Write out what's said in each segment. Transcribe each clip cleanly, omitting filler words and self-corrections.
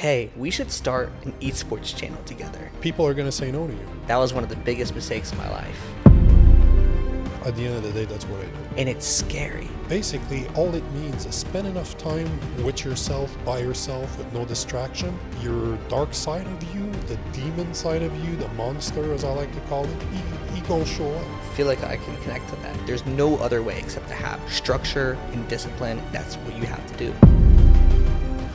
hey, we should start an esports channel together. People are going to say no to you. That was one of the biggest mistakes of my life. At the end of the day, that's what I do. And it's scary. Basically, all it means is spend enough time with yourself, by yourself, with no distraction. Your dark side of you, the demon side of you, the monster, as I like to call it, he gonna show up. I feel like I can connect to that. There's no other way except to have structure and discipline. That's what you have to do.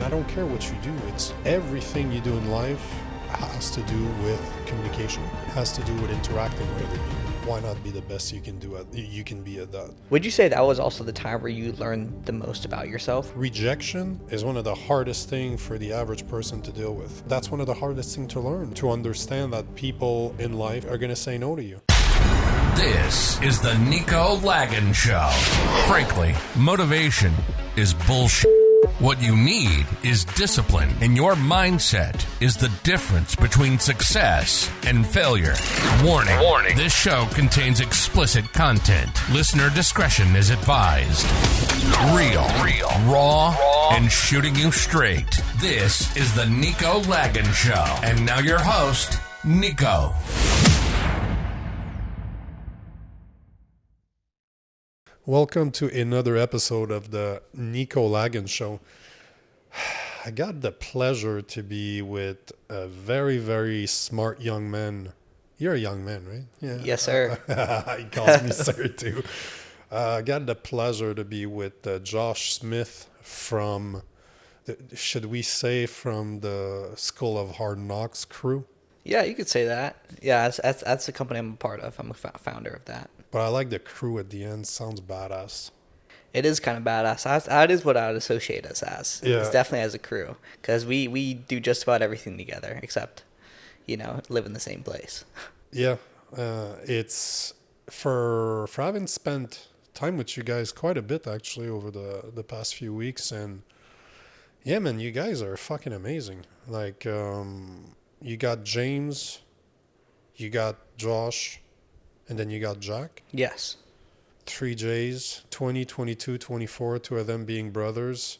I don't care what you do. It's everything you do in life has to do with communication. It has to do with interacting with other people. Why not be the best you can be at that? Would you say that was also the time where you learned the most about yourself? Rejection is one of the hardest things for the average person to deal with. That's one of the hardest things to learn, to understand that people in life are going to say no to you. This is the Nico Lagan Show. Frankly, motivation is bullshit. What you need is discipline, and your mindset is the difference between success and failure. Warning. This show contains explicit content. Listener discretion is advised. Real, raw, and shooting you straight. This is the Nico Lagan Show. And now your host, Nico. Welcome to another episode of the Nico Lagan Show. I got the pleasure to be with a very, very smart young man. You're a young man, right? Yeah. Yes, sir. He calls me sir, too. I got the pleasure to be with Josh Smith from, should we say, from the School of Hard Knocks crew? Yeah, you could say that. Yeah, that's the company I'm a part of. I'm a founder of that. But I like the crew at the end. Sounds badass. It is kind of badass. That is what I would associate us as. Yeah. It's definitely as a crew. Because we do just about everything together, except, live in the same place. Yeah. It's for having spent time with you guys quite a bit, actually, over the past few weeks. And, yeah, man, you guys are fucking amazing. Like, you got James, you got Josh, and then you got Jack. Yes. 3 J's, 20, 22, 24, two of them being brothers.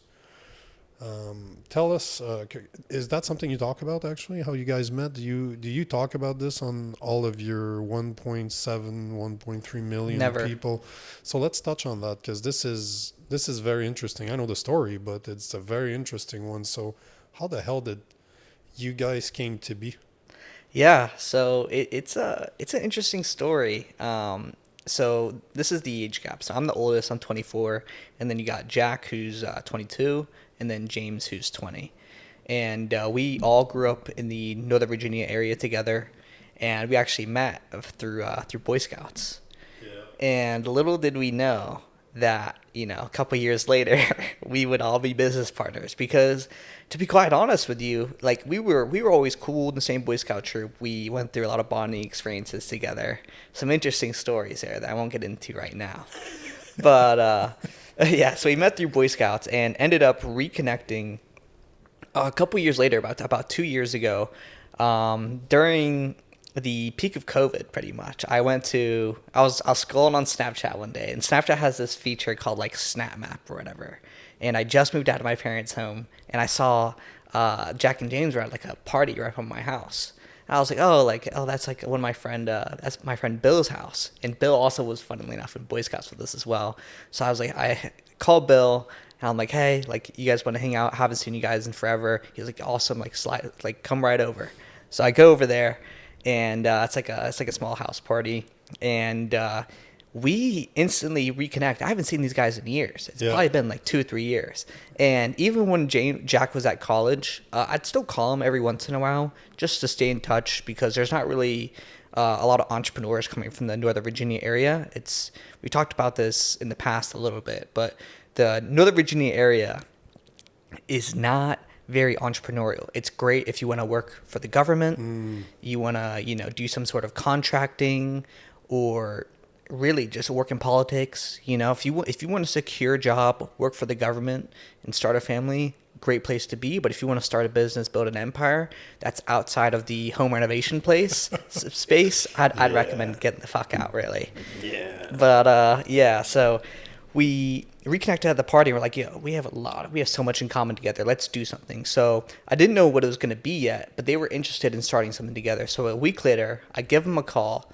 Tell us, is that something you talk about, actually, how you guys met? Do you talk about this on all of your 1.7, 1.3 million Never. people? So let's touch on that, because this is very interesting. I know the story, but it's a very interesting one. So how the hell did you guys came to be? Yeah, so it's an interesting story. So this is the age gap. So I'm the oldest. I'm 24, and then you got Jack, who's 22, and then James, who's 20. And we all grew up in the Northern Virginia area together, and we actually met through Boy Scouts. Yeah. And little did we know that a couple years later we would all be business partners, because to be quite honest with you, like we were always cool in the same Boy Scout troop. We went through a lot of bonding experiences together, some interesting stories there that I won't get into right now. But yeah, so we met through Boy Scouts and ended up reconnecting a couple years later, about 2 years ago, during the peak of COVID, pretty much. I was scrolling on Snapchat one day, and Snapchat has this feature called like Snap Map or whatever. And I just moved out of my parents' home, and I saw Jack and James were at like a party right from my house. And I was like, oh, that's like one of my friend, that's my friend Bill's house. And Bill also was, funnily enough, in Boy Scouts with us as well. So I was like, I called Bill, and I'm like, hey, like, you guys want to hang out? Haven't seen you guys in forever. He's like, awesome, like come right over. So I go over there. And it's like a small house party, and we instantly reconnect. I haven't seen these guys in years. It's probably been like 2 or 3 years. And even when Jack was at college, I'd still call him every once in a while just to stay in touch, because there's not really a lot of entrepreneurs coming from the Northern Virginia area. We talked about this in the past a little bit, but the Northern Virginia area is not very entrepreneurial. It's great if you want to work for the government, you want to, do some sort of contracting, or really just work in politics. If you want a secure job, work for the government and start a family, great place to be. But if you want to start a business, build an empire, that's outside of the home renovation space, I'd recommend getting the fuck out, really. Yeah. But so we reconnected at the party. And we're like, yo, we have so much in common together. Let's do something. So I didn't know what it was going to be yet, but they were interested in starting something together. So a week later, I give them a call,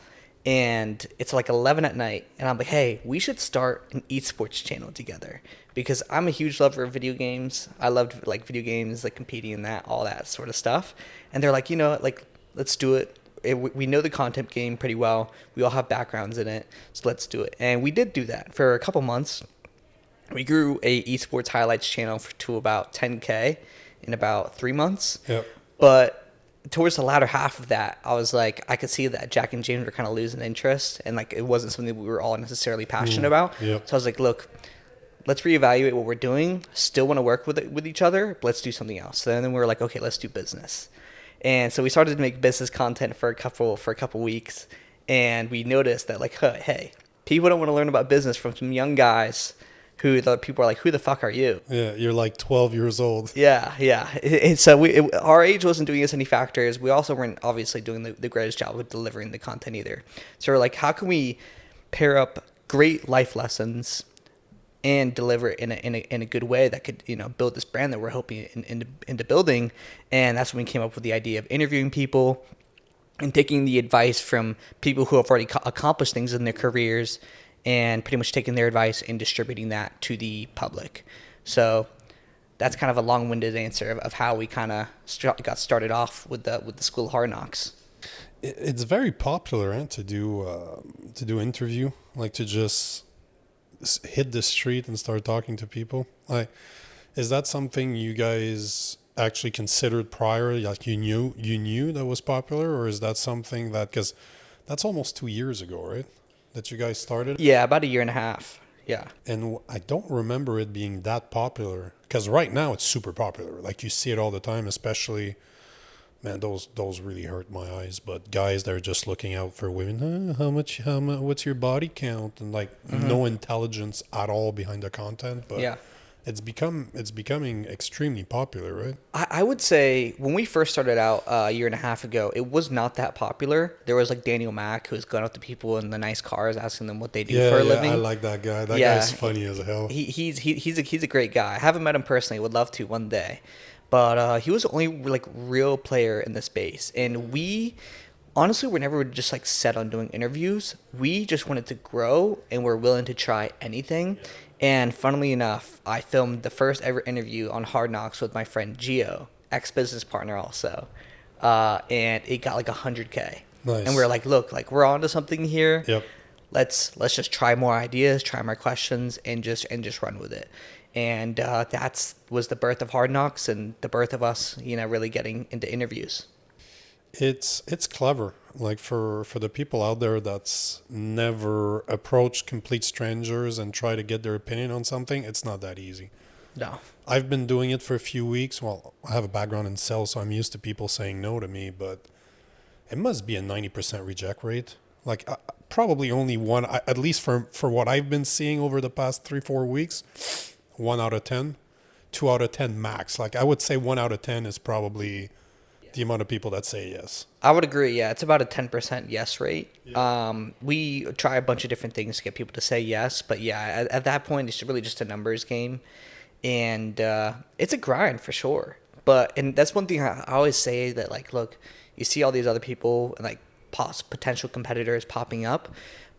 and it's like 11 at night. And I'm like, hey, we should start an esports channel together, because I'm a huge lover of video games. I loved like video games, like competing in that, all that sort of stuff. And they're like, you know what, like, let's do it. We know the content game pretty well. We all have backgrounds in it, so let's do it. And we did do that for a couple months. We grew a esports highlights channel to about 10K in about 3 months. Yep. But towards the latter half of that, I was like, I could see that Jack and James were kind of losing interest, and like it wasn't something that we were all necessarily passionate about. Yep. So I was like, look, let's reevaluate what we're doing. Still want to work with each other, but let's do something else. So then we were like, okay, let's do business. And so we started to make business content for a couple weeks, and we noticed that like, hey, people don't want to learn about business from some young guys who the people are like, who the fuck are you? Yeah, you're like 12 years old. Yeah. And so our age wasn't doing us any factors. We also weren't obviously doing the greatest job of delivering the content either. So we're like, how can we pair up great life lessons and deliver it in a good way that could, you know, build this brand that we're hoping into building. And that's when we came up with the idea of interviewing people and taking the advice from people who have already accomplished things in their careers, and pretty much taking their advice and distributing that to the public. So that's kind of a long-winded answer of how we kind of got started off with the School of Hard Knocks. It's very popular, to do interview, like to just hit the street and start talking to people. Like, is that something you guys actually considered prior? Like you knew that was popular, or is that something that, because that's almost 2 years ago, right? That you guys started? Yeah, about a year and a half. Yeah. And I don't remember it being that popular, because right now it's super popular. Like you see it all the time, especially, man, those really hurt my eyes. But guys, they're just looking out for women. How much? What's your body count? And like no intelligence at all behind the content. But Yeah. it's becoming extremely popular, right? I would say when we first started out a year and a half ago, it was not that popular. There was like Daniel Mack, who's going up to people in the nice cars, asking them what they do for a living. I like that guy. That Yeah, guy's funny as hell. He's a great guy. I haven't met him personally. Would love to one day, but he was the only like real player in the space, and we honestly were never just like set on doing interviews. We just wanted to grow, and we're willing to try anything. And funnily enough, I filmed the first ever interview on Hard Knocks with my friend Gio, ex-business partner also, and it got like 100K. Nice. And we're like, look, like we're onto something here. Yep. Let's just try more ideas, try more questions, and just run with it. And that's was the birth of Hard Knocks and the birth of us, you know, really getting into interviews. It's clever. Like for the people out there that's never approached complete strangers and try to get their opinion on something, it's not that easy. No. I've been doing it for a few weeks. Well, I have a background in sales, so I'm used to people saying no to me, but it must be a 90% reject rate. Like probably only one, at least for what I've been seeing over the past 3-4 weeks, 1 out of 10, 2 out of 10 max. Like I would say 1 out of 10 is probably the amount of people that say yes. I would agree. Yeah, it's about a 10% yes rate. Yeah. We try a bunch of different things to get people to say yes, but yeah, at that point, it's really just a numbers game, and it's a grind for sure. And that's one thing I always say, that like, look, you see all these other people and like potential competitors popping up,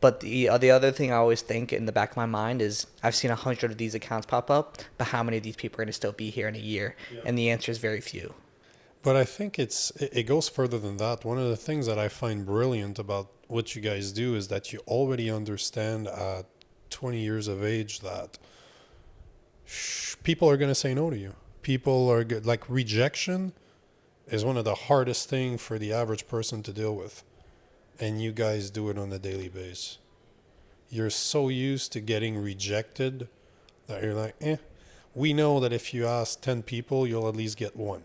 but the other thing I always think in the back of my mind is I've seen 100 of these accounts pop up, but how many of these people are going to still be here in a year? Yeah. And the answer is very few. But I think it goes further than that. One of the things that I find brilliant about what you guys do is that you already understand at 20 years of age that people are going to say no to you. People are good. Like rejection is one of the hardest things for the average person to deal with. And you guys do it on a daily basis. You're so used to getting rejected that you're like, we know that if you ask 10 people, you'll at least get one.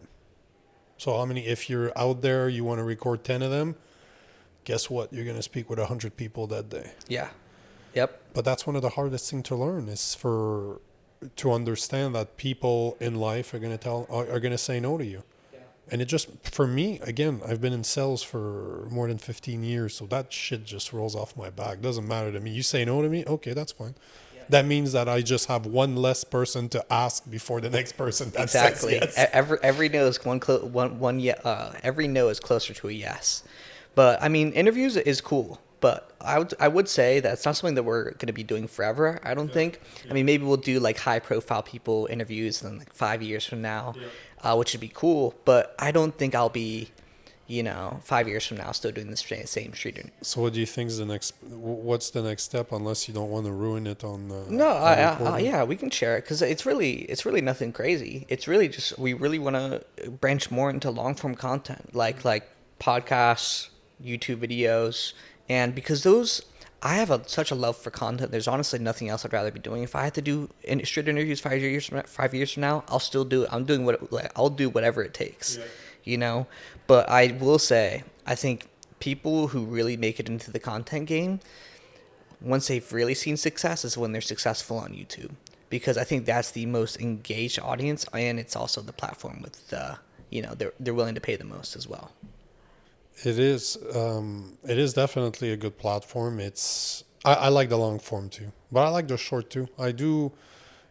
So how many, if you're out there, you want to record 10 of them, guess what? You're going to speak with 100 people that day. Yeah. Yep. But that's one of the hardest things to learn, is to understand that people in life are going to say no to you. Yeah. And it just, for me, again, I've been in sales for more than 15 years, so that shit just rolls off my back. Doesn't matter to me. You say no to me, okay, that's fine. Yeah. that means that I just have one less person to ask before the next person that Exactly. says yes. Every no is every no is closer to a yes. But I mean, interviews is cool. But I would say that's not something that we're going to be doing forever. I don't think. I mean, maybe we'll do like high profile people interviews in like 5 years from now, which would be cool. But I don't think I'll be, 5 years from now still doing the same street interview. So what do you think is the next? What's the next step? Unless you don't want to ruin it on. No, on recording? yeah, we can share it because it's really nothing crazy. It's really just we really want to branch more into long form content, like podcasts, YouTube videos, and because those I have such a love for content. There's honestly nothing else I'd rather be doing. If I had to do street interviews 5 years from now, I'll still do it. I'll do whatever it takes, But I will say, I think people who really make it into the content game, once they've really seen success, is when they're successful on YouTube, because I think that's the most engaged audience, and it's also the platform with they're willing to pay the most as well. It is. It is definitely a good platform. I like the long form too, but I like the short too. I do.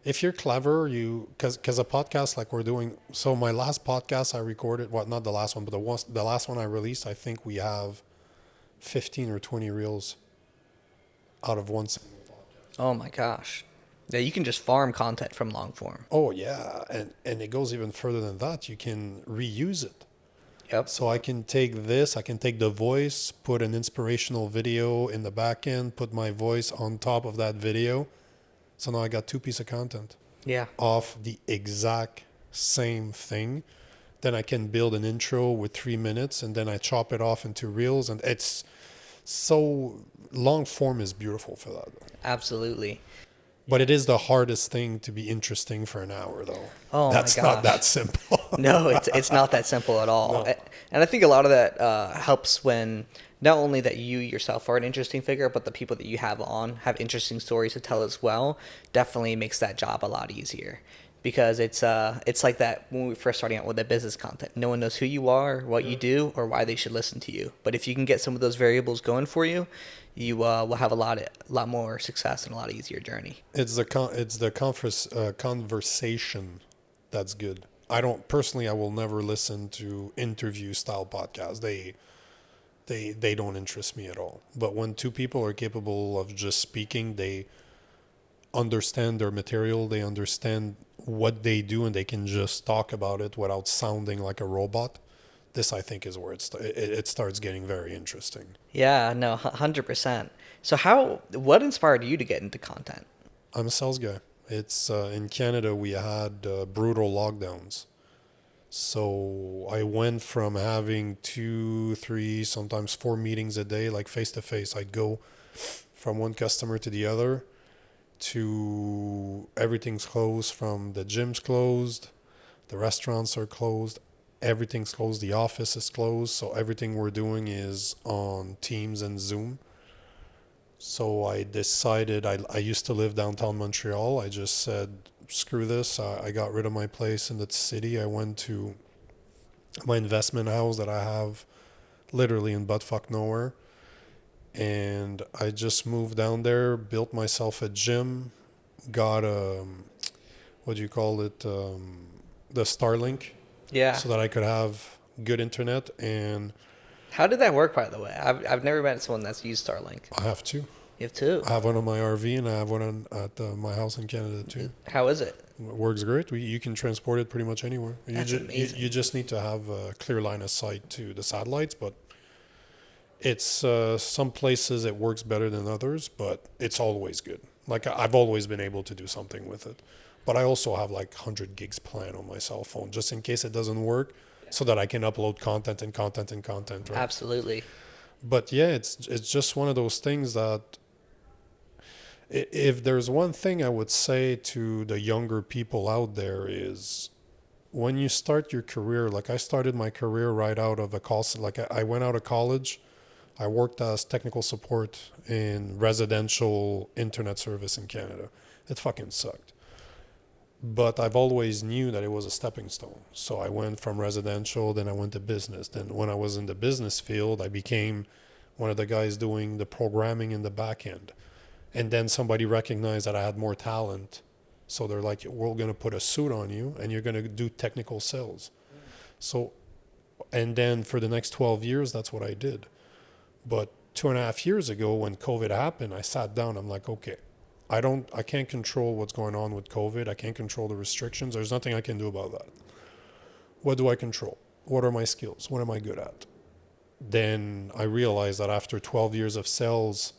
If you're clever, because a podcast like we're doing. So my last podcast I recorded, well, not the last one, but the last one I released. I think we have 15 or 20 reels out of one single podcast. Oh my gosh. Yeah, you can just farm content from long form. Oh yeah, and it goes even further than that. You can reuse it. Yep. So I can take this, I can take the voice, put an inspirational video in the back end, put my voice on top of that video. So now I got 2 pieces of content Yeah. off the exact same thing. Then I can build an intro with 3 minutes and then I chop it off into reels. And it's so long form is beautiful for that. Absolutely. But it is the hardest thing to be interesting for an hour, though. Oh my That's not gosh. that simple. No, it's not that simple at all. No. And I think a lot of that helps when not only that you yourself are an interesting figure, but the people that you have on have interesting stories to tell as well. Definitely makes that job a lot easier, because it's like that when we were first starting out with the business content. No one knows who you are, what you do, or why they should listen to you. But if you can get some of those variables going for you, you will have a lot more success and a lot easier journey. It's the conversation that's good. I will never listen to interview style podcasts. They don't interest me at all. But when 2 people are capable of just speaking, they understand their material, they understand what they do, and they can just talk about it without sounding like a robot. This, I think, is where it starts getting very interesting. Yeah, no, 100%. So what inspired you to get into content? I'm a sales guy. It's in Canada we had brutal lockdowns. So I went from having 2, 3, sometimes 4 meetings a day, like face to face. I'd go from one customer to the other, to everything's closed, from the gym's closed, the restaurants are closed, everything's closed, the office is closed, so everything we're doing is on Teams and Zoom. So I decided, I used to live downtown Montreal. I just said, screw this. I got rid of my place in the city. I went to my investment house that I have literally in buttfuck nowhere. And I just moved down there, built myself a gym, got what do you call it? The Starlink. Yeah. So that I could have good internet. And How did that work, by the way? I've never met someone that's used Starlink. I have 2. You have 2? I have one on my RV and I have one at my house in Canada too. How is it? It works great. You can transport it pretty much anywhere. That's amazing. You just need to have a clear line of sight to the satellites, but it's some places it works better than others, but it's always good. Like I've always been able to do something with it. But I also have like 100 gigs planned on my cell phone just in case it doesn't work, so that I can upload content and content and content. Right? Absolutely. But yeah, it's just one of those things that if there's one thing I would say to the younger people out there is when you start your career, like I started my career right out of a call, like I went out of college, I worked as technical support in residential internet service in Canada. It fucking sucked. But I've always knew that it was a stepping stone. So I went from residential, then I went to business. Then when I was in the business field, I became one of the guys doing the programming in the back end. And then somebody recognized that I had more talent. So they're like, we're going to put a suit on you and you're going to do technical sales. So, and then for the next 12 years, that's what I did. But 2.5 years ago, when COVID happened, I sat down. I'm like, okay, I can't control what's going on with COVID. I can't control the restrictions. There's nothing I can do about that. What do I control? What are my skills? What am I good at? Then I realized that after 12 years of sales,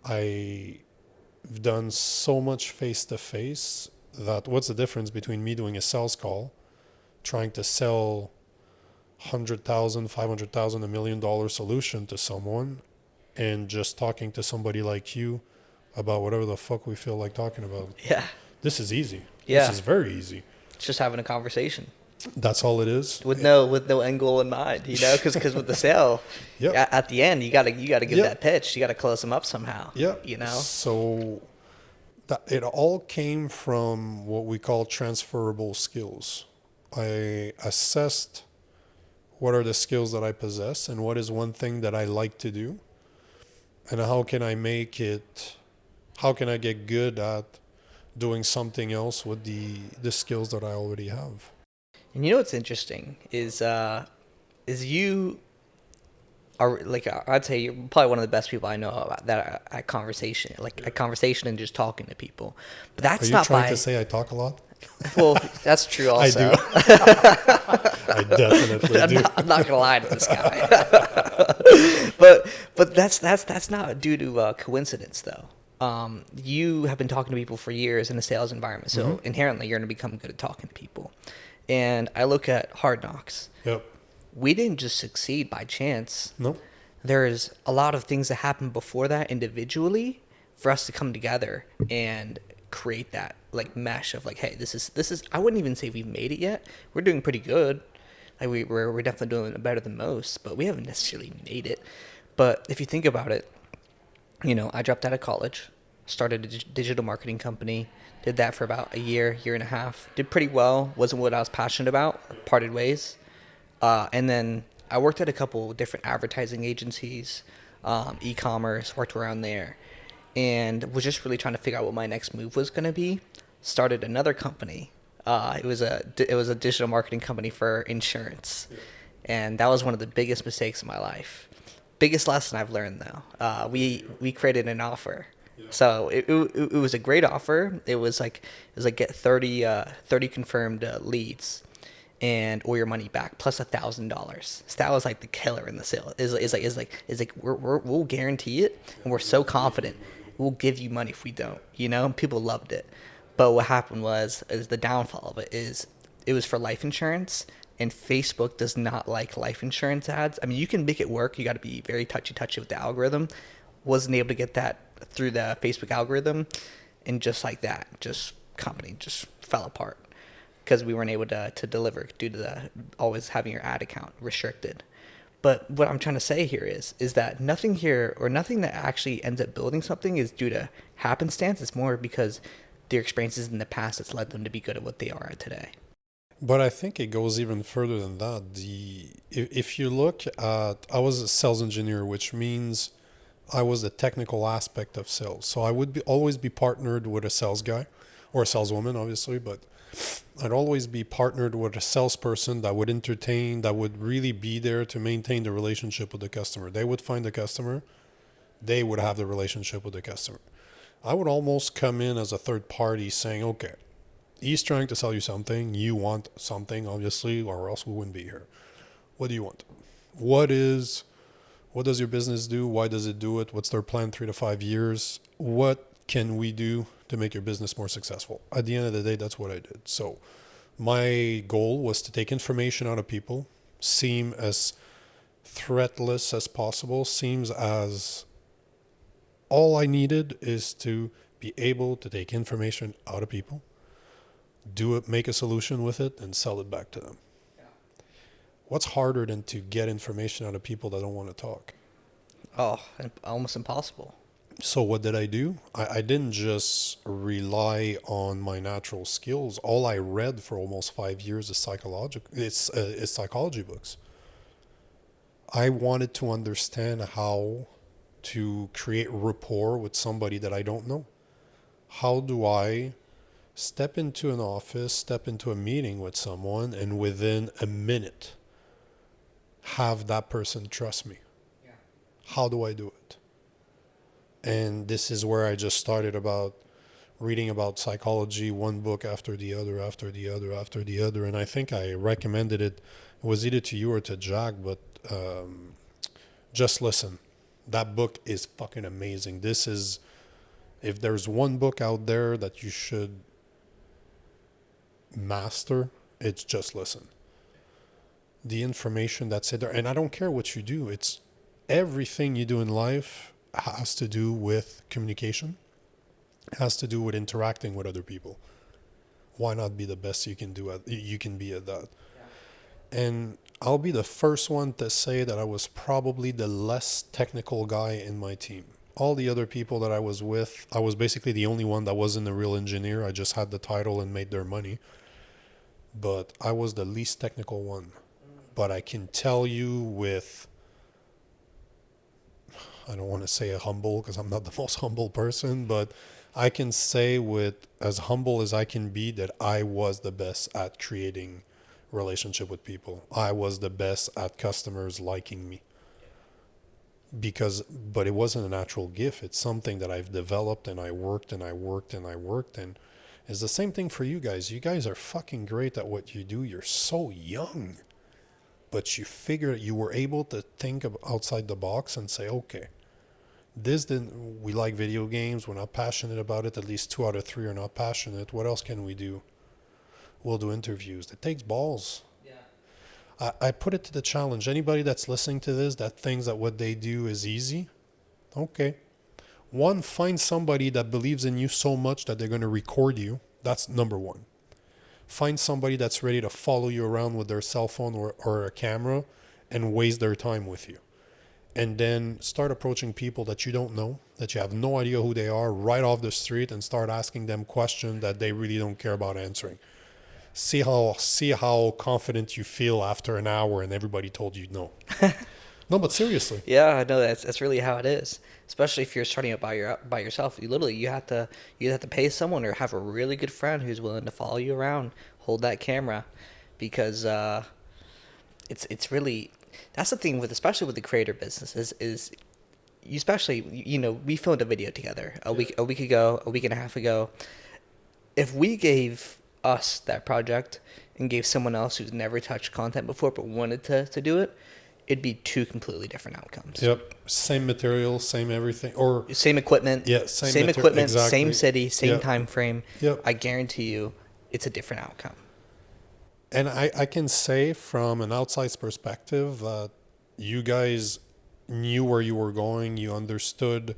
I've done so much face to face that what's the difference between me doing a sales call, trying to sell 100,000, 500,000, $1 million solution to someone, and just talking to somebody like you about whatever the fuck we feel like talking about. Yeah. This is easy. Yeah. This is very easy. It's just having a conversation That's all it is. with no end goal in mind, you know, because with the sale, Yep. at the end you gotta give Yep. that pitch. You gotta close them up somehow. Yeah. You know. So that it all came from what we call transferable skills. I assessed what are the skills that I possess and what is one thing that I like to do, and how can I get good at doing something else with the skills that I already have. And you know what's interesting is you are like, I'd say you're probably one of the best people I know about that at conversation, like at conversation and just talking to people. But Are that's you not trying by to say I talk a lot? well, that's true I also. do. I definitely do. I'm not gonna lie to this guy. but that's not due to coincidence though. You have been talking to people for years in a sales environment, so inherently you're gonna become good at talking to people. And I look at Hard Knocks. Yep. We didn't just succeed by chance. No. There's a lot of things that happened before that individually for us to come together and create that like mesh of like, hey, this is I wouldn't even say we've made it yet. We're doing pretty good. Like we're definitely doing better than most, but we haven't necessarily made it. But if you think about it, you know, I dropped out of college, started a digital marketing company, did that for about a year and a half, did pretty well, wasn't what I was passionate about, parted ways. And then I worked at a couple different advertising agencies, e-commerce, worked around there, and was just really trying to figure out what my next move was going to be. Started another company. It was a digital marketing company for insurance, and that was one of the biggest mistakes of my life. Biggest lesson I've learned though. We created an offer. So it was a great offer. It was like get 30 confirmed leads, and or your money back plus $1,000. So that was like the killer in the sale. Is like we'll guarantee it, and we're so confident we'll give you money if we don't. You know, and people loved it. But what happened is the downfall of it is it was for life insurance, and Facebook does not like life insurance ads. I mean, you can make it work. You got to be very touchy with the algorithm. Wasn't able to get that through the Facebook algorithm, and just like that, just company just fell apart because we weren't able to deliver due to the always having your ad account restricted. But what I'm trying to say here is that nothing here or nothing that actually ends up building something is due to happenstance. It's more because their experiences in the past that's led them to be good at what they are at today. But I think it goes even further than that. If you look at, I was a sales engineer, which means I was the technical aspect of sales. So I would always be partnered with a sales guy or a saleswoman, obviously, but I'd always be partnered with a salesperson that would entertain, that would really be there to maintain the relationship with the customer. They would find the customer, they would have the relationship with the customer. I would almost come in as a third party saying, okay, he's trying to sell you something, you want something, obviously, or else we wouldn't be here. What do you want? What does your business do? Why does it do it? What's their plan 3 to 5 years? What can we do to make your business more successful? At the end of the day, that's what I did. So my goal was to take information out of people, seem as threatless as possible, seems as all I needed is to be able to take information out of people, do it, make a solution with it, and sell it back to them. What's harder than to get information out of people that don't want to talk? Oh, almost impossible. So what did I do? I didn't just rely on my natural skills. All I read for almost 5 years is psychology books. I wanted to understand how to create rapport with somebody that I don't know? How do I step into an office, step into a meeting with someone, and within a minute have that person trust me? Yeah. How do I do it? And this is where I just started about reading about psychology, one book after the other, after the other, after the other. And I think I recommended it. It was either to you or to Jack, but Just Listen. That book is fucking amazing. This is, if there's one book out there that you should master, it's Just Listen. The information that's in there, and I don't care what you do, it's everything you do in life has to do with communication, has to do with interacting with other people. Why not be the best you can be at that? Yeah. And I'll be the first one to say that I was probably the less technical guy in my team. All the other people that I was with, I was basically the only one that wasn't a real engineer. I just had the title and made their money. But I was the least technical one. But I can tell you with, I don't want to say humble because I'm not the most humble person, but I can say with as humble as I can be that I was the best at creating relationship with people. I was the best at customers liking me. But it wasn't a natural gift. It's something that I've developed, and I worked and I worked and I worked. And it's the same thing for you guys. You guys are fucking great at what you do. You're so young. But you were able to think of outside the box and say, okay, we like video games. We're not passionate about it. At least 2 out of 3 are not passionate. What else can we do? We'll do interviews. It takes balls. Yeah. I put it to the challenge. Anybody that's listening to this that thinks that what they do is easy, okay. One, find somebody that believes in you so much that they're going to record you. That's number one. Find somebody that's ready to follow you around with their cell phone or a camera and waste their time with you. And then start approaching people that you don't know, that you have no idea who they are, right off the street, and start asking them questions that they really don't care about answering. See how confident you feel after an hour and everybody told you no. No, but seriously. Yeah, I know that's really how it is. Especially if you're starting out by yourself, you have to pay someone or have a really good friend who's willing to follow you around, hold that camera, because it's really, that's the thing with, especially with the creator business is you, especially, we filmed a video together a week ago, a week and a half ago. If we gave us that project and gave someone else who's never touched content before but wanted to do it, it'd be 2 completely different outcomes. Yep. Same material, same everything, or same equipment. Yeah, same equipment, exactly. Same city, same Yep. time frame. Yep. I guarantee you, it's a different outcome. And I can say from an outside's perspective that you guys knew where you were going. You understood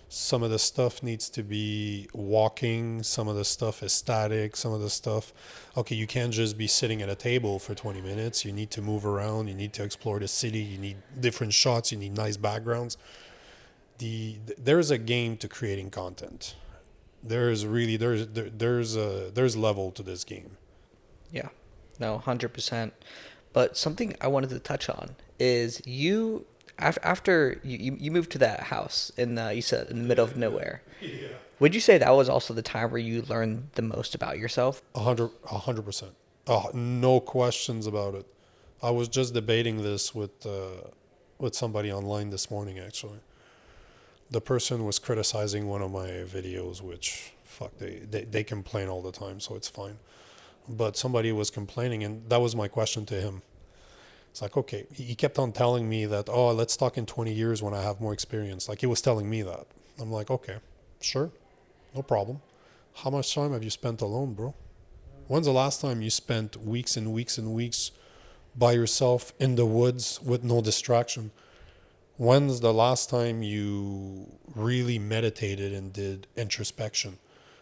some of the stuff needs to be walking. Some of the stuff is static. Some of the stuff, okay, you can't just be sitting at a table for 20 minutes. You need to move around. You need to explore the city. You need different shots. You need nice backgrounds. There's a game to creating content. There's level to this game. Yeah, no, 100%. But something I wanted to touch on is you, after you moved to that house you said in the middle of nowhere. Yeah. Would you say that was also the time where you learned the most about yourself? 100%. No questions about it. I was just debating this with somebody online this morning, actually. The person was criticizing one of my videos, which, they complain all the time, so it's fine. But somebody was complaining, and that was my question to him. It's like, okay, he kept on telling me that, oh, let's talk in 20 years when I have more experience. Like, he was telling me that. I'm like, okay, sure, no problem. How much time have you spent alone, bro? When's the last time you spent weeks and weeks and weeks by yourself in the woods with no distraction? When's the last time you really meditated and did introspection?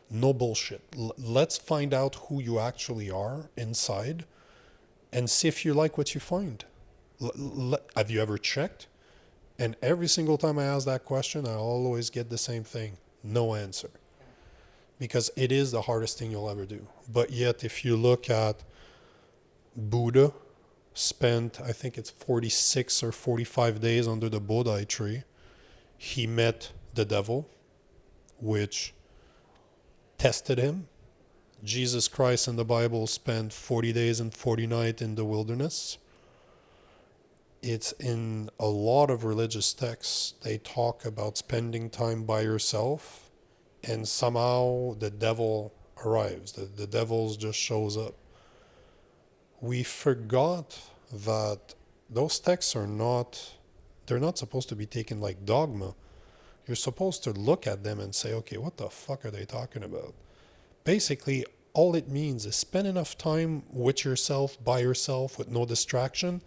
No bullshit. Let's find out who you actually are inside and see if you like what you find. Have you ever checked? And every single time I ask that question, I always get the same thing. No answer. Because it is the hardest thing you'll ever do. But yet, if you look at Buddha, spent, I think it's 46 or 45 days under the Bodhi tree. he met the devil, which tested him. Jesus Christ in the Bible spent 40 days and 40 nights in the wilderness. It's in a lot of religious texts. They talk about spending time by yourself, and somehow the devil arrives. The devil just shows up. We forgot that those texts they're not supposed to be taken like dogma. You're supposed to look at them and say, okay, what the fuck are they talking about? Basically, all it means is spend enough time with yourself, by yourself, with no distraction.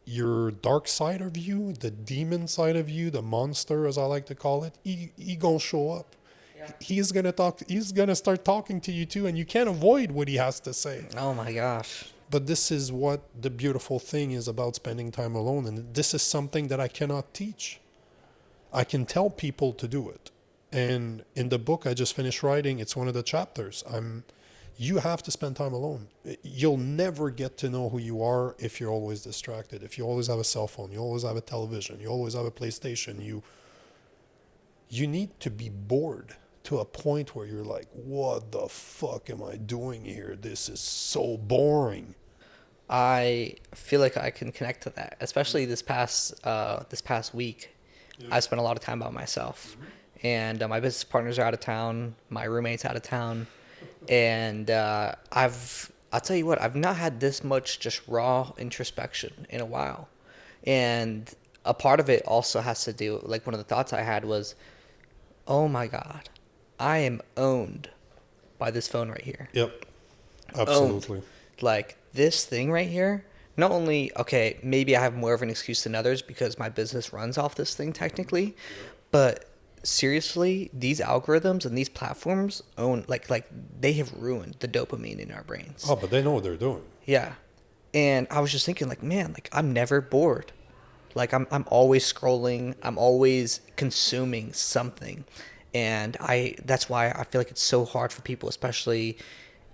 Your dark side of you, the demon side of you, the monster, as I like to call it, he gonna show up. Yeah. He's gonna start talking to you too, and you can't avoid what he has to say. Oh my gosh. But this is what the beautiful thing is about spending time alone, and this is something that I cannot teach. I can tell people to do it. And in the book I just finished writing, it's one of the chapters. You have to spend time alone. You'll never get to know who you are if you're always distracted. If you always have a cell phone, you always have a television, you always have a PlayStation, you need to be bored to a point where you're like, what the fuck am I doing here? This is so boring. I feel like I can connect to that, especially this past week. Yeah. I spent a lot of time by myself, and my business partners are out of town. My roommate's out of town, and I'll tell you what, I've not had this much just raw introspection in a while, and a part of it also has to do, like, one of the thoughts I had was, oh my God, I am owned by this phone right here. Yep, absolutely. Owned. Like, this thing right here, not only, okay, maybe I have more of an excuse than others because my business runs off this thing technically, but seriously, these algorithms and these platforms own, like they have ruined the dopamine in our brains. Oh, but they know what they're doing. Yeah. And I was just thinking, like, man, like, I'm never bored. Like, I'm always scrolling. I'm always consuming something. And that's why I feel like it's so hard for people, especially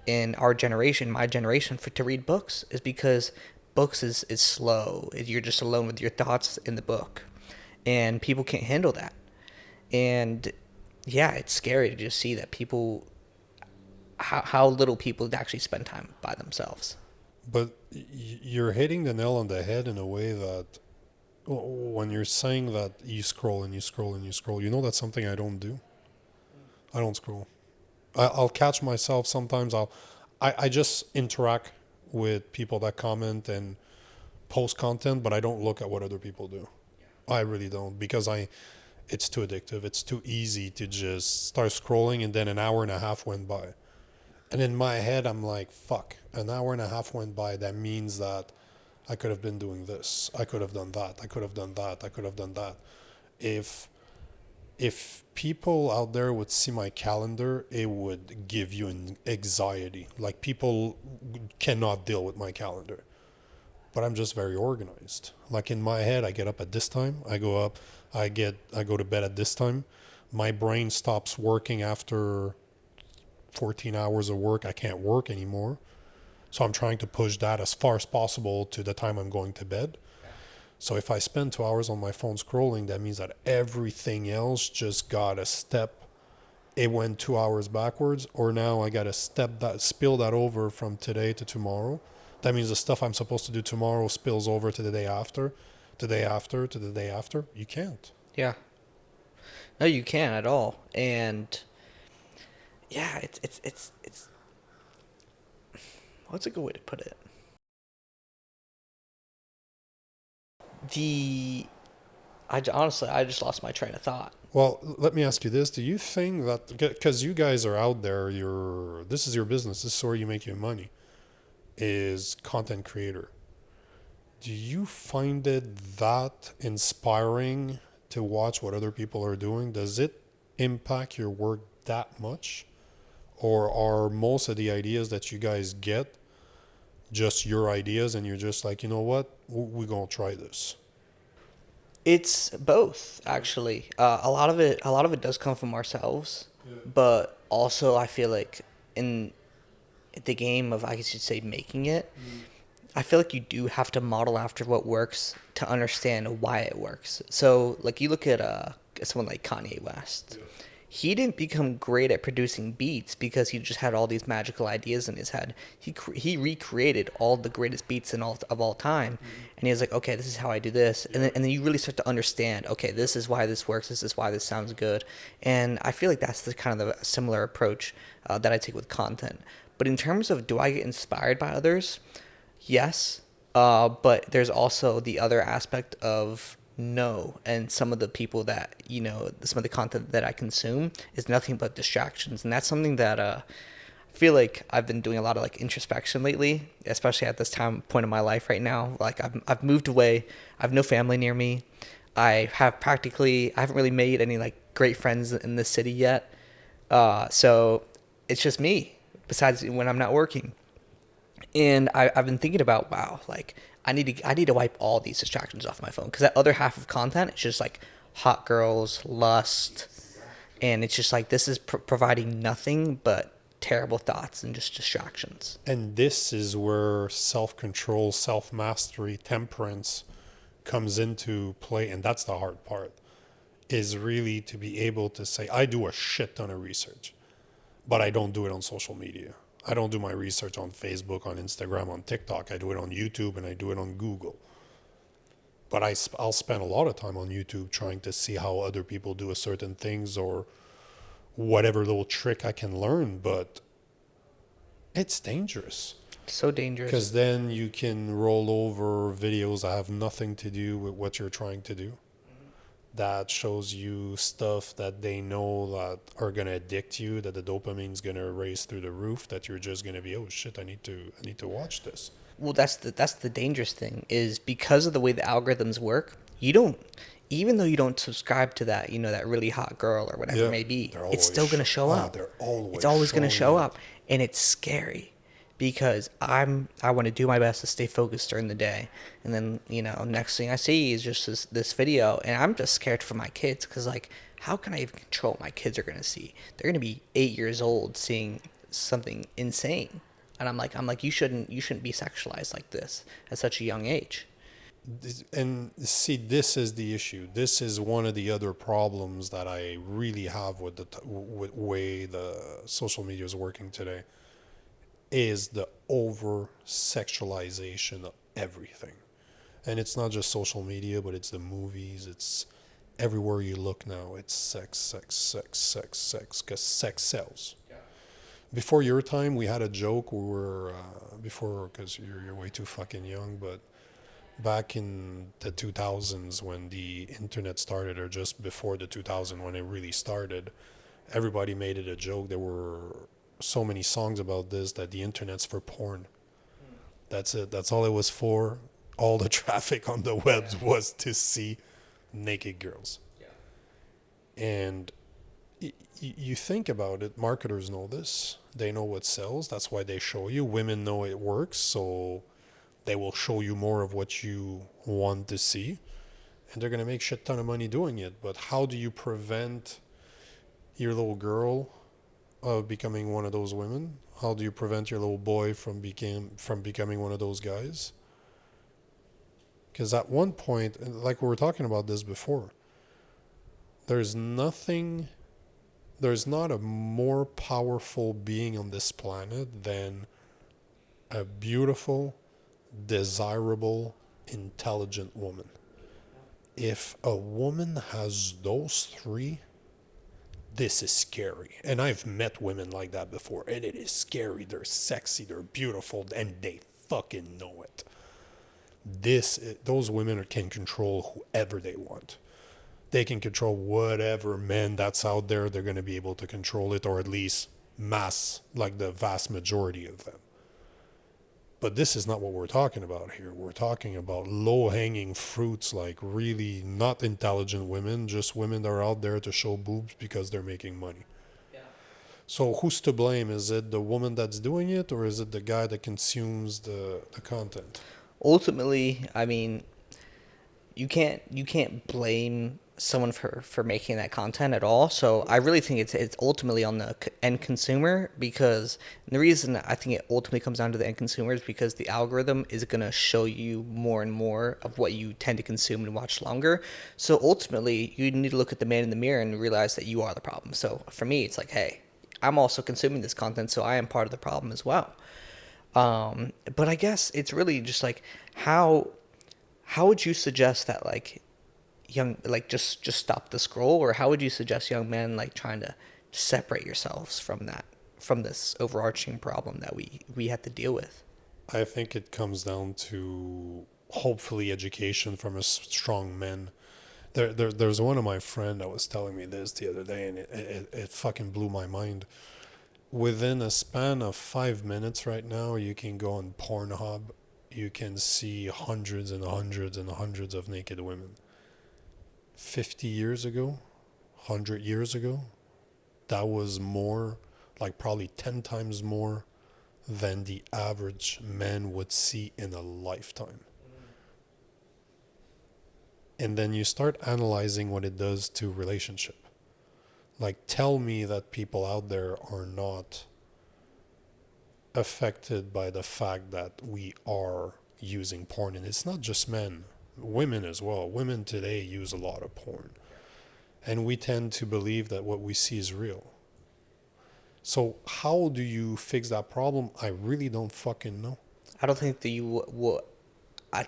in our generation, my generation, to read books, is because books is slow. You're just alone with your thoughts in the book. And people can't handle that. And yeah, it's scary to just see that people, how little people actually spend time by themselves. But you're hitting the nail on the head in a way that when you're saying that you scroll and you scroll and you scroll, you know that's something I don't do. I don't scroll. I'll catch myself sometimes. I just interact with people that comment and post content, but I don't look at what other people do. I really don't, because it's too addictive. It's too easy to just start scrolling, and then an hour and a half went by. And in my head, I'm like, fuck, an hour and a half went by. That means that I could have been doing this. I could have done that. I could have done that. I could have done that. If people out there would see my calendar, it would give you an anxiety. Like, people cannot deal with my calendar. But I'm just very organized. Like, in my head, I get up at this time. I go up. I go to bed at this time. My brain stops working after 14 hours of work. I can't work anymore. So I'm trying to push that as far as possible to the time I'm going to bed. So if I spend 2 hours on my phone scrolling, that means that everything else just got a step. It went 2 hours backwards, or now I got to spill that over from today to tomorrow. That means the stuff I'm supposed to do tomorrow spills over to the day after, to the day after, to the day after. You can't. Yeah. No, you can't at all. And yeah, it's what's a good way to put it? Honestly, I just lost my train of thought. Well, let me ask you this. Do you think that, because you guys are out there, this is your business, this is where you make your money, is content creator. Do you find it that inspiring to watch what other people are doing? Does it impact your work that much? Or are most of the ideas that you guys get just your ideas and you're just like, you know what, we're going to try this? It's both, actually. A lot of it does come from ourselves, but also I feel like in the game of, I guess you'd say, making it, I feel like you do have to model after what works to understand why it works. So, like, you look at someone like Kanye West. He didn't become great at producing beats because he just had all these magical ideas in his head. He recreated all the greatest beats in all of all time, and he was like, okay, this is how I do this, and then you really start to understand, okay, this is why this works, this is why this sounds good, and I feel like that's the kind of the similar approach that I take with content. But in terms of do I get inspired by others? Yes, but there's also the other aspect of no, and some of the people that some of the content that I consume is nothing but distractions, and that's something that I feel like I've been doing a lot of like introspection lately, especially at this point in my life right now. Like I've moved away, I have no family near me, I haven't really made any like great friends in this city yet, so it's just me. Besides when I'm not working. And I've been thinking about, wow, like I need to wipe all these distractions off my phone, because that other half of content is just like hot girls, lust, and it's just like this is providing nothing but terrible thoughts and just distractions. And this is where self-control, self-mastery, temperance comes into play, and that's the hard part, is really to be able to say, I do a shit ton of research, but I don't do it on social media. I don't do my research on Facebook, on Instagram, on TikTok. I do it on YouTube and I do it on Google. But I'll spend a lot of time on YouTube trying to see how other people do a certain things or whatever little trick I can learn. But it's dangerous. So dangerous. Because then you can roll over videos that have nothing to do with what you're trying to do. That shows you stuff that they know that are gonna addict you, that the dopamine's gonna race through the roof, that you're just gonna be, oh shit, I need to watch this. Well, that's the dangerous thing, is because of the way the algorithms work. You don't, even though you don't subscribe to that, that really hot girl or whatever it may be, it's still gonna show up. It's always gonna show up, and it's scary. Because I want to do my best to stay focused during the day, and then next thing I see is just this video, and I'm just scared for my kids, because like, how can I even control what my kids are gonna see? They're gonna be 8 years old seeing something insane, and I'm like you shouldn't be sexualized like this at such a young age. And see, this is the issue. This is one of the other problems that I really have with with way the social media is working today, is the over sexualization of everything. And it's not just social media, but it's the movies, it's everywhere you look now. It's sex, sex, sex, sex, sex, because sex sells. Yeah. Before your time, we had a joke. We were before, because you're way too fucking young, but back in the 2000s when the internet started, or just before the 2000 when it really started, everybody made it a joke. There were so many songs about this, that the internet's for porn. That's it. That's all it was for. All the traffic on the webs was to see naked girls. Yeah. And you think about it, marketers know this. They know what sells. That's why they show you. Women know it works, so they will show you more of what you want to see. And they're going to make shit ton of money doing it. But how do you prevent your little girl of becoming one of those women? How do you prevent your little boy from becoming one of those guys? Because at one point, like we were talking about this before, there's not a more powerful being on this planet than a beautiful, desirable, intelligent woman. If a woman has those three, this is scary. And I've met women like that before, and it is scary. They're sexy, they're beautiful, and they fucking know it. Those women can control whoever they want. They can control whatever man that's out there. They're going to be able to control it, or at least mass, like the vast majority of them. But this is not what we're talking about here. We're talking about low-hanging fruits, like really not intelligent women, just women that are out there to show boobs because they're making money. Yeah. So who's to blame? Is it the woman that's doing it, or is it the guy that consumes the content? Ultimately, I mean, you can't blame someone for making that content at all. So I really think it's ultimately on the end consumer, because the reason I think it ultimately comes down to the end consumer is because the algorithm is going to show you more and more of what you tend to consume and watch longer. So ultimately, you need to look at the man in the mirror and realize that you are the problem. So for me, it's like, hey, I'm also consuming this content, so I am part of the problem as well. But I guess it's really just like how would you suggest that like young like just stop the scroll, or how would you suggest young men like trying to separate yourselves from this overarching problem that we have to deal with? I think it comes down to hopefully education from a strong man. There's one of my friend that was telling me this the other day, and it fucking blew my mind. Within a span of 5 minutes right now, you can go on Pornhub. You can see hundreds and hundreds and hundreds of naked women. 50 years ago, 100 years ago, that was more, like probably 10 times more than the average man would see in a lifetime. And then you start analyzing what it does to relationship. Like, tell me that people out there are not affected by the fact that we are using porn. And it's not just men, women as well. Women today use a lot of porn. And we tend to believe that what we see is real. So how do you fix that problem? I really don't fucking know. I don't think that you will.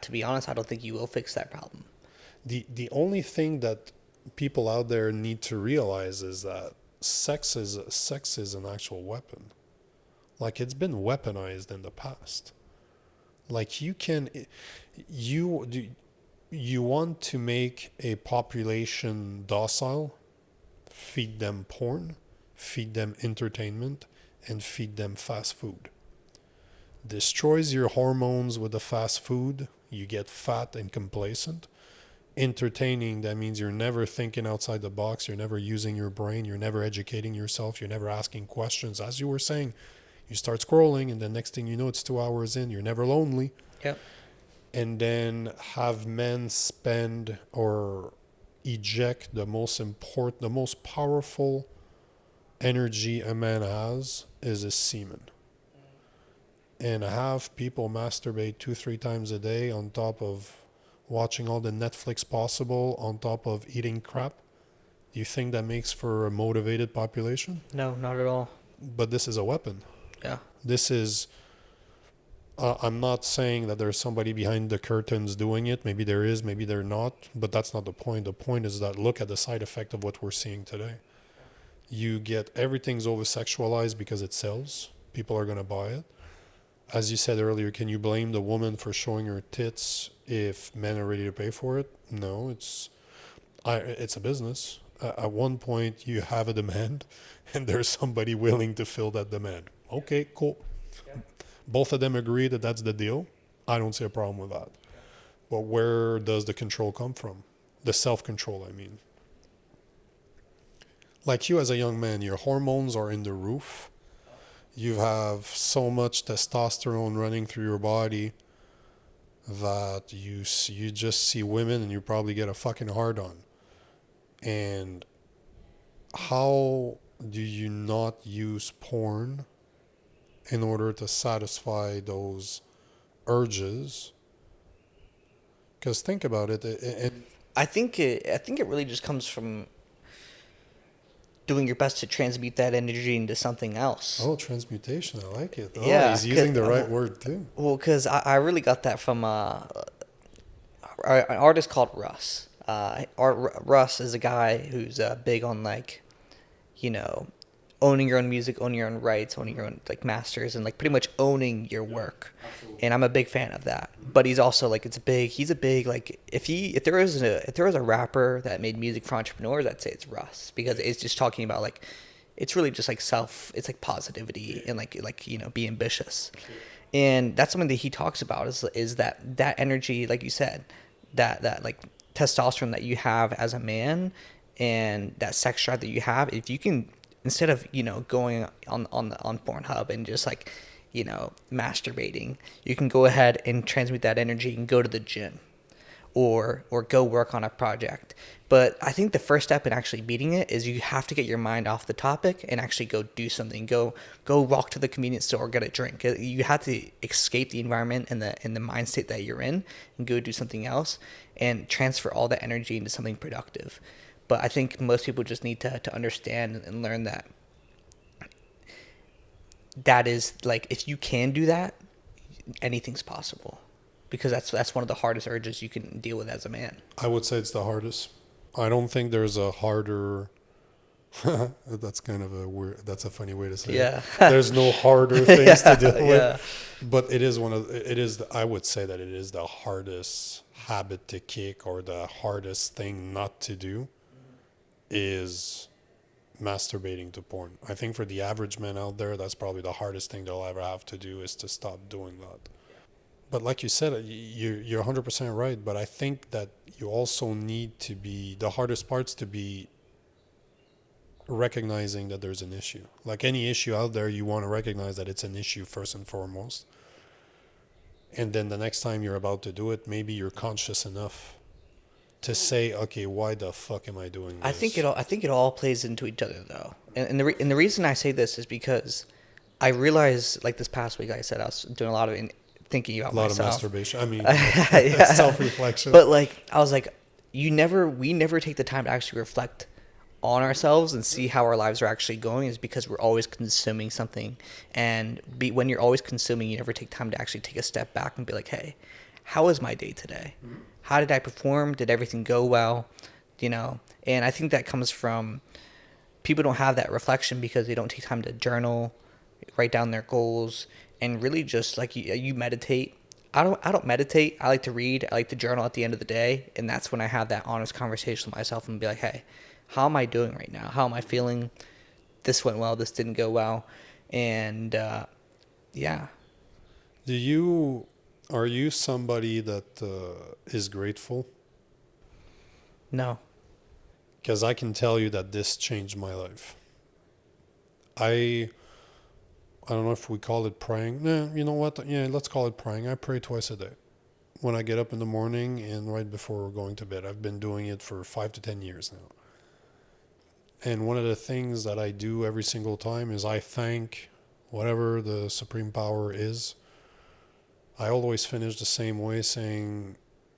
To be honest, I don't think you will fix that problem. The only thing that people out there need to realize is that sex is an actual weapon. Like, it's been weaponized in the past. Like, you want to make a population docile, feed them porn, feed them entertainment, and feed them fast food. Destroys your hormones with the fast food, you get fat and complacent. Entertaining, that means you're never thinking outside the box, you're never using your brain, you're never educating yourself, you're never asking questions. As you were saying, you start scrolling, and the next thing you know, it's 2 hours in, you're never lonely. Yep. And then have men spend or eject the most important, the most powerful energy a man has is his semen. And have people masturbate 2-3 times a day on top of watching all the Netflix possible, on top of eating crap. Do you think that makes for a motivated population? No, not at all. But this is a weapon. Yeah. This is, I'm not saying that there's somebody behind the curtains doing it. Maybe there is, maybe they're not. But that's not the point. The point is that look at the side effect of what we're seeing today. You get everything's over-sexualized because it sells. People are going to buy it. As you said earlier, can you blame the woman for showing her tits if men are ready to pay for it? No, it's a business. At one point, you have a demand, and there's somebody willing to fill that demand. Okay, cool. Yeah. Both of them agree that that's the deal. I don't see a problem with that. But where does the control come from? The self-control, I mean. Like you as a young man, your hormones are in the roof. You have so much testosterone running through your body that you just see women and you probably get a fucking hard on. And how do you not use porn in order to satisfy those urges? Because think about it. I think it really just comes from doing your best to transmute that energy into something else. Oh, transmutation. I like it. Oh, Yeah, he's using the right word too. Well, because I really got that from an artist called Russ. Russ is a guy who's big on, like, owning your own music, owning your own rights, owning your own, like, masters, and, like, pretty much owning your work. Absolutely. And I'm a big fan of that. But he's also, like, he's a big, like, if there was a rapper that made music for entrepreneurs, I'd say it's Russ, because it's just talking about, like, it's really just like it's like positivity and like be ambitious. And that's something that he talks about is that energy, like you said, that like testosterone that you have as a man and that sex drive that you have, if you can, instead of going on Pornhub and just like masturbating, you can go ahead and transmute that energy and go to the gym, or go work on a project. But I think the first step in actually beating it is you have to get your mind off the topic and actually go do something. Go walk to the convenience store or get a drink. You have to escape the environment and the mind state that you're in and go do something else and transfer all that energy into something productive. But I think most people just need to understand and learn that is like, if you can do that, anything's possible, because that's one of the hardest urges you can deal with as a man. I would say it's the hardest. I don't think there's a harder. That's kind of a weird. That's a funny way to say Yeah. it. There's no harder things to deal Yeah. with, but it is one of. It is. I would say that it is the hardest habit to kick, or the hardest thing not to do, is masturbating to porn. I think for the average man out there, that's probably the hardest thing they'll ever have to do, is to stop doing that. But like you said, you're 100% right. But I think that you also need to be, the hardest parts to be recognizing that there's an issue. Like any issue out there, you want to recognize that it's an issue first and foremost. And then the next time you're about to do it, maybe you're conscious enough to say, okay, why the fuck am I doing this? I think it all plays into each other though, and the reason I say this is because I realized, like this past week, like I said, I was doing a lot of thinking about a lot myself. of masturbation. I mean, Yeah. self-reflection. But like I was like, we never take the time to actually reflect on ourselves and see how our lives are actually going, is because we're always consuming something. And when you're always consuming, you never take time to actually take a step back and be like, hey, how was my day today? How did I perform? Did everything go well? You know, and I think that comes from people don't have that reflection because they don't take time to journal, write down their goals, and really just like you meditate. I don't meditate. I like to read. I like to journal at the end of the day, and that's when I have that honest conversation with myself and be like, hey, how am I doing right now? How am I feeling? This went well. This didn't go well, and yeah. Are you somebody that is grateful? No. Because I can tell you that this changed my life. I don't know if we call it praying. Nah, you know what? Yeah, let's call it praying. I pray twice a day. When I get up in the morning and right before going to bed. I've been doing it for 5 to 10 years now. And one of the things that I do every single time is I thank whatever the supreme power is. I always finish the same way, saying,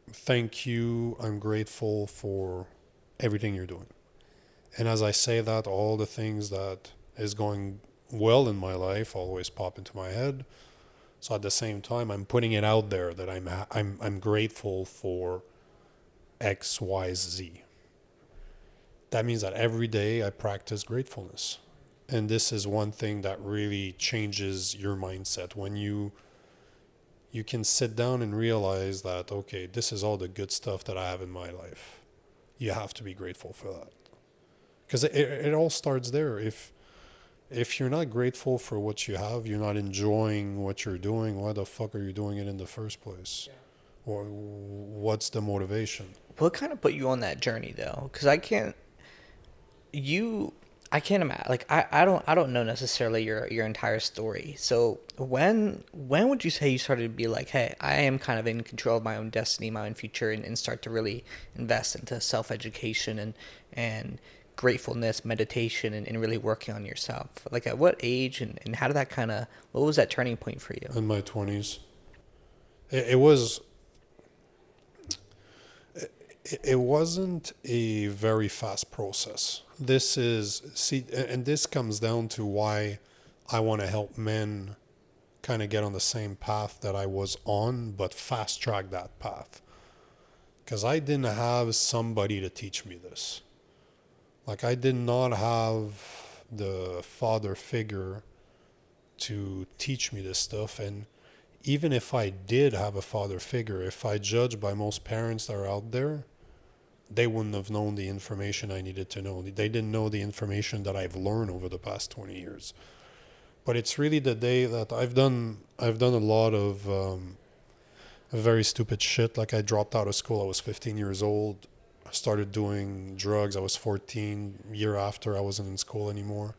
thank you, I'm grateful for everything you're doing. And as I say that, all the things that is going well in my life always pop into my head. So at the same time, I'm putting it out there that I'm grateful for X, Y, Z. That means that every day I practice gratefulness. And this is one thing that really changes your mindset when you can sit down and realize that, okay, this is all the good stuff that I have in my life. You have to be grateful for that. Because it all starts there. If you're not grateful for what you have, you're not enjoying what you're doing, why the fuck are you doing it in the first place? Yeah. Or what's the motivation? What kind of put you on that journey though? Because I can't imagine, like I don't know necessarily your entire story. So when would you say you started to be like, hey, I am kind of in control of my own destiny, my own future, and start to really invest into self-education and gratefulness, meditation, and really working on yourself? Like at what age and how did that what was that turning point for you? In my 20s. It wasn't a very fast process. And this comes down to why I want to help men kind of get on the same path that I was on, but fast track that path. Because I didn't have somebody to teach me this. Like I did not have the father figure to teach me this stuff. And even if I did have a father figure, if I judge by most parents that are out there, they wouldn't have known the information I needed to know. They didn't know the information that I've learned over the past 20 years. But it's really the day that I've done a lot of very stupid shit. Like I dropped out of school. I was 15 years old. I started doing drugs. I was 14. Year after, I wasn't in school anymore.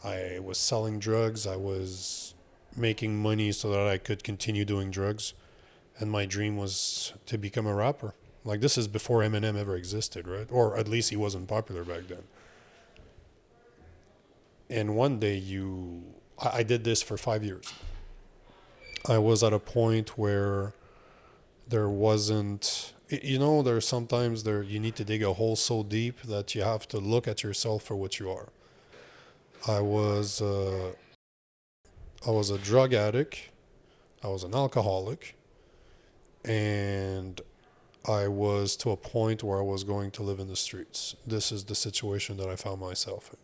I was selling drugs. I was making money so that I could continue doing drugs. And my dream was to become a rapper. Like, this is before Eminem ever existed, right? Or at least he wasn't popular back then. And one day I did this for 5 years. I was at a point where there wasn't, there's sometimes you need to dig a hole so deep that you have to look at yourself for what you are. I was a drug addict. I was an alcoholic. And I was to a point where I was going to live in the streets. This is the situation that I found myself in.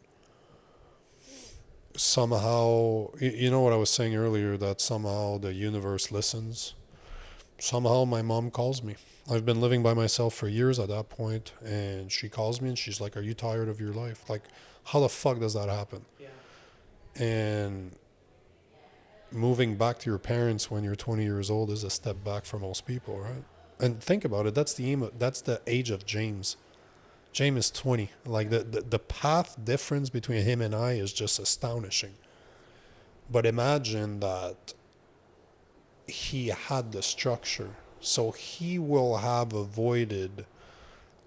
Somehow, you know what I was saying earlier, that somehow the universe listens. Somehow my mom calls me. I've been living by myself for years at that point, and she calls me and she's like, "Are you tired of your life?" Like, how the fuck does that happen? Yeah. And moving back to your parents when you're 20 years old is a step back for most people, right? And think about it. That's the age of James. James is 20. Like, the path difference between him and I is just astonishing. But imagine that he had the structure. So he will have avoided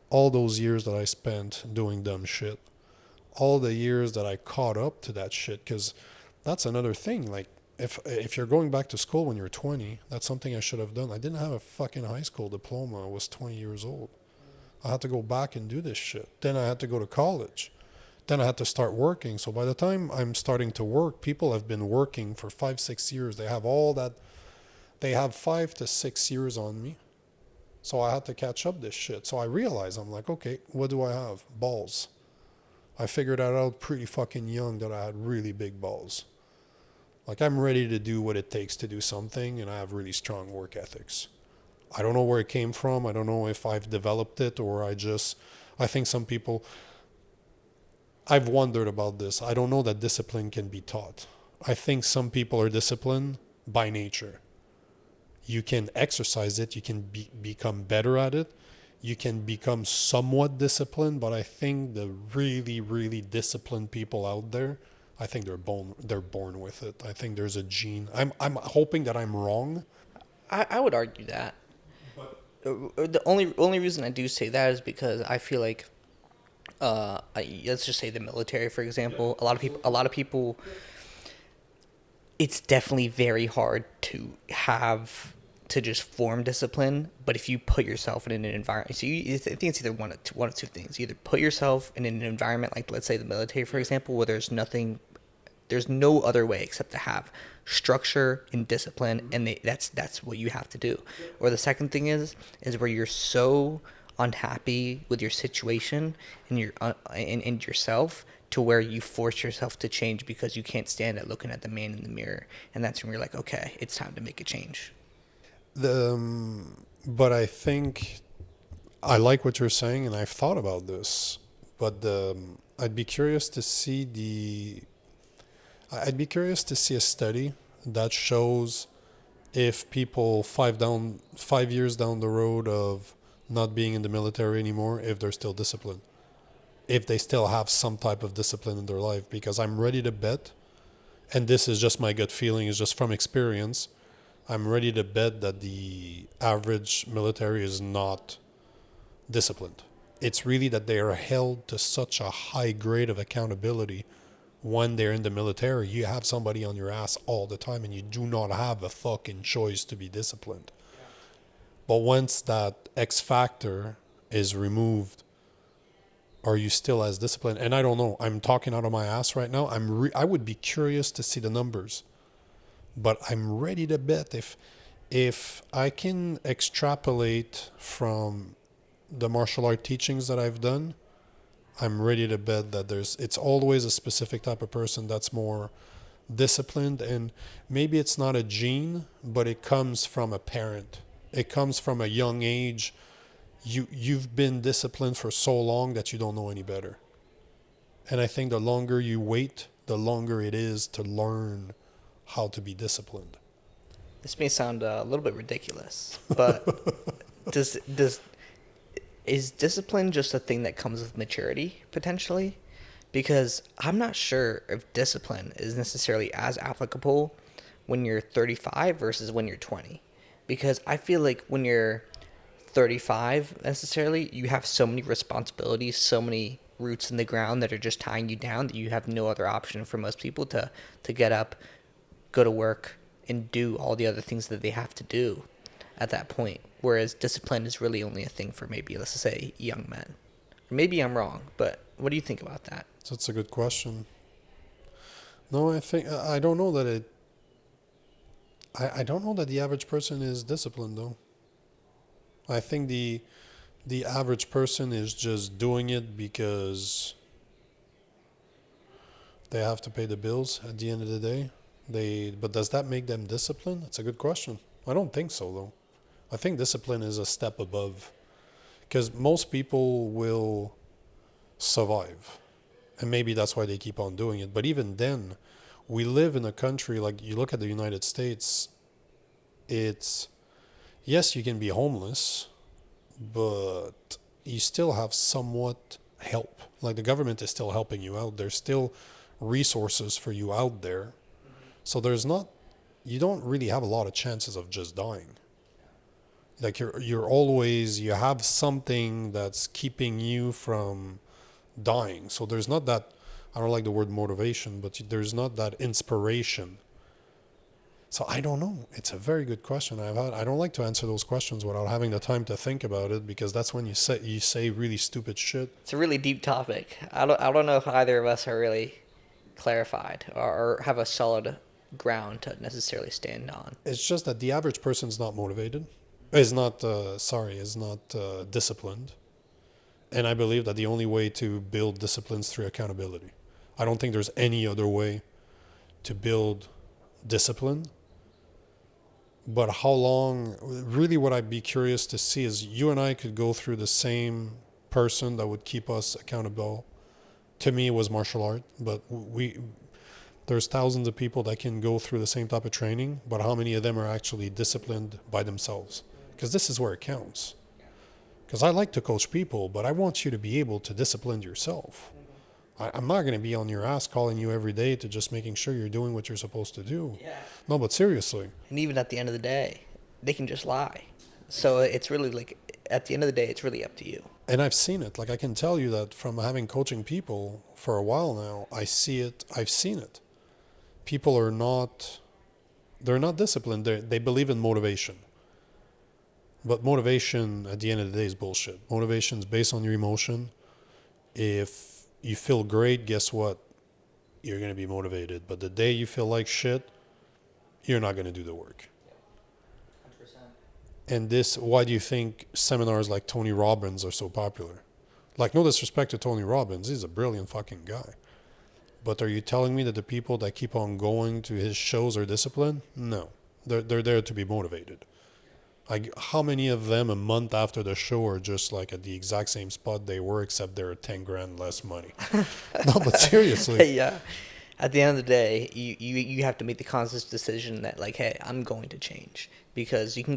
all those years that I spent doing dumb shit. All the years that I caught up to that shit. Because that's another thing. Like, if you're going back to school when you're 20, that's something I should have done. I didn't have a fucking high school diploma. I was 20 years old. I had to go back and do this shit. Then I had to go to college. Then I had to start working. So by the time I'm starting to work, people have been working for 5-6 years. They have all that. They have 5 to 6 years on me. So I had to catch up this shit. So I realized, I'm like, okay, what do I have? Balls. I figured that out pretty fucking young, that I had really big balls. Like, I'm ready to do what it takes to do something, and I have really strong work ethics. I don't know where it came from. I don't know if I've developed it or I think some people, I've wondered about this. I don't know that discipline can be taught. I think some people are disciplined by nature. You can exercise it. You can become better at it. You can become somewhat disciplined, but I think the really, really disciplined people out there, I think they're born with it. I think there's a gene. I'm hoping that I'm wrong. I would argue that. The only reason I do say that is because I feel like, let's just say the military, for example. A lot of people. It's definitely very hard to just form discipline. But if you put yourself in an environment, so I think it's either one of two things. You either put yourself in an environment like, let's say, the military, for example, where there's no other way except to have structure and discipline, and that's what you have to do. Or the second thing is where you're so unhappy with your situation and and yourself, to where you force yourself to change because you can't stand it looking at the man in the mirror, and that's when you're like, okay, it's time to make a change. But I think I like what you're saying, and I've thought about this, but I'd be curious to see a study that shows if people 5 years down the road of not being in the military anymore, if they're still disciplined, if they still have some type of discipline in their life. Because I'm ready to bet, and this is just my gut feeling, is just from experience, I'm ready to bet that the average military is not disciplined. It's really that they are held to such a high grade of accountability. When they're in the military, you have somebody on your ass all the time, and you do not have a fucking choice to be disciplined. Yeah. But once that X factor is removed, are you still as disciplined? And I don't know. I'm talking out of my ass right now. I would be curious to see the numbers, but I'm ready to bet if I can extrapolate from the martial art teachings that I've done, I'm ready to bet that it's always a specific type of person that's more disciplined. And maybe it's not a gene, but it comes from a parent. It comes from a young age. You've been disciplined for so long that you don't know any better. And I think the longer you wait, the longer it is to learn how to be disciplined. This may sound a little bit ridiculous, but is discipline just a thing that comes with maturity, potentially? Because I'm not sure if discipline is necessarily as applicable when you're 35 versus when you're 20. Because I feel like when you're 35 necessarily, you have so many responsibilities, so many roots in the ground that are just tying you down that you have no other option for most people to get up, go to work, and do all the other things that they have to do at that point. Whereas discipline is really only a thing for maybe, let's say, young men. Or maybe I'm wrong, but what do you think about that? That's a good question. No, I don't know that I don't know that the average person is disciplined though. I think the average person is just doing it because they have to pay the bills at the end of the day. But does that make them disciplined? That's a good question. I don't think so though. I think discipline is a step above, because most people will survive, and maybe that's why they keep on doing it. But even then, we live in a country, like you look at the United States, it's, yes, you can be homeless, but you still have somewhat help. Like the government is still helping you out. There's still resources for you out there. So you don't really have a lot of chances of just dying. Like you have something that's keeping you from dying. So there's not that, I don't like the word motivation, but there's not that inspiration. So I don't know. It's a very good question. I don't like to answer those questions without having the time to think about it, because that's when you say really stupid shit. It's a really deep topic. I don't know if either of us are really clarified or have a solid ground to necessarily stand on. It's just that the average person's not motivated. Is not disciplined. And I believe that the only way to build discipline is through accountability. I don't think there's any other way to build discipline. But how long, really what I'd be curious to see is you and I could go through the same person that would keep us accountable. To me, it was martial art, but there's thousands of people that can go through the same type of training, but how many of them are actually disciplined by themselves? Because this is where it counts. Because I like to coach people, but I want you to be able to discipline yourself. I'm not going to be on your ass calling you every day to just making sure you're doing what you're supposed to do. Yeah. No, but seriously. And even at the end of the day, they can just lie. So it's really like, at the end of the day, it's really up to you. And I've seen it. Like I can tell you that from having coaching people for a while now, I see it. I've seen it. People they're not disciplined. They believe in motivation. But motivation at the end of the day is bullshit. Motivation is based on your emotion. If you feel great, guess what? You're going to be motivated. But the day you feel like shit, you're not going to do the work. 100%. And why do you think seminars like Tony Robbins are so popular? Like, no disrespect to Tony Robbins. He's a brilliant fucking guy. But are you telling me that the people that keep on going to his shows are disciplined? No. They're there to be motivated. Like, how many of them a month after the show are just like at the exact same spot they were, except they're 10 grand less money? No, but seriously. Yeah. At the end of the day, you have to make the conscious decision that, like, hey, I'm going to change. Because you can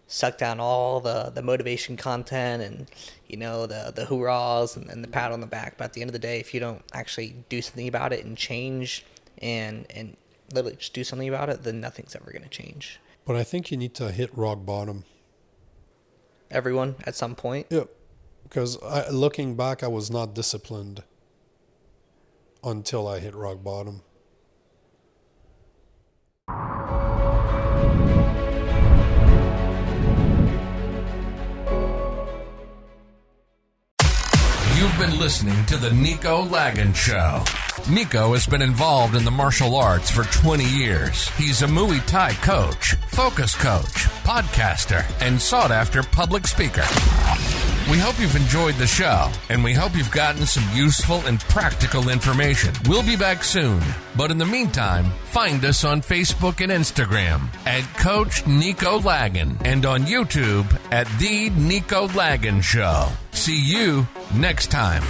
suck down all the motivation content and, the hoorahs and the pat on the back. But at the end of the day, if you don't actually do something about it and change and literally just do something about it, then nothing's ever going to change. But I think you need to hit rock bottom. Everyone at some point? Yeah. Because looking back, I was not disciplined until I hit rock bottom. You've been listening to the Nico Lagan Show. Nico has been involved in the martial arts for 20 years. He's a Muay Thai coach, focus coach, podcaster, and sought-after public speaker. We hope you've enjoyed the show, and we hope you've gotten some useful and practical information. We'll be back soon, but in the meantime, find us on Facebook and Instagram at Coach Nico Lagan and on YouTube at The Nico Lagan Show. See you next time.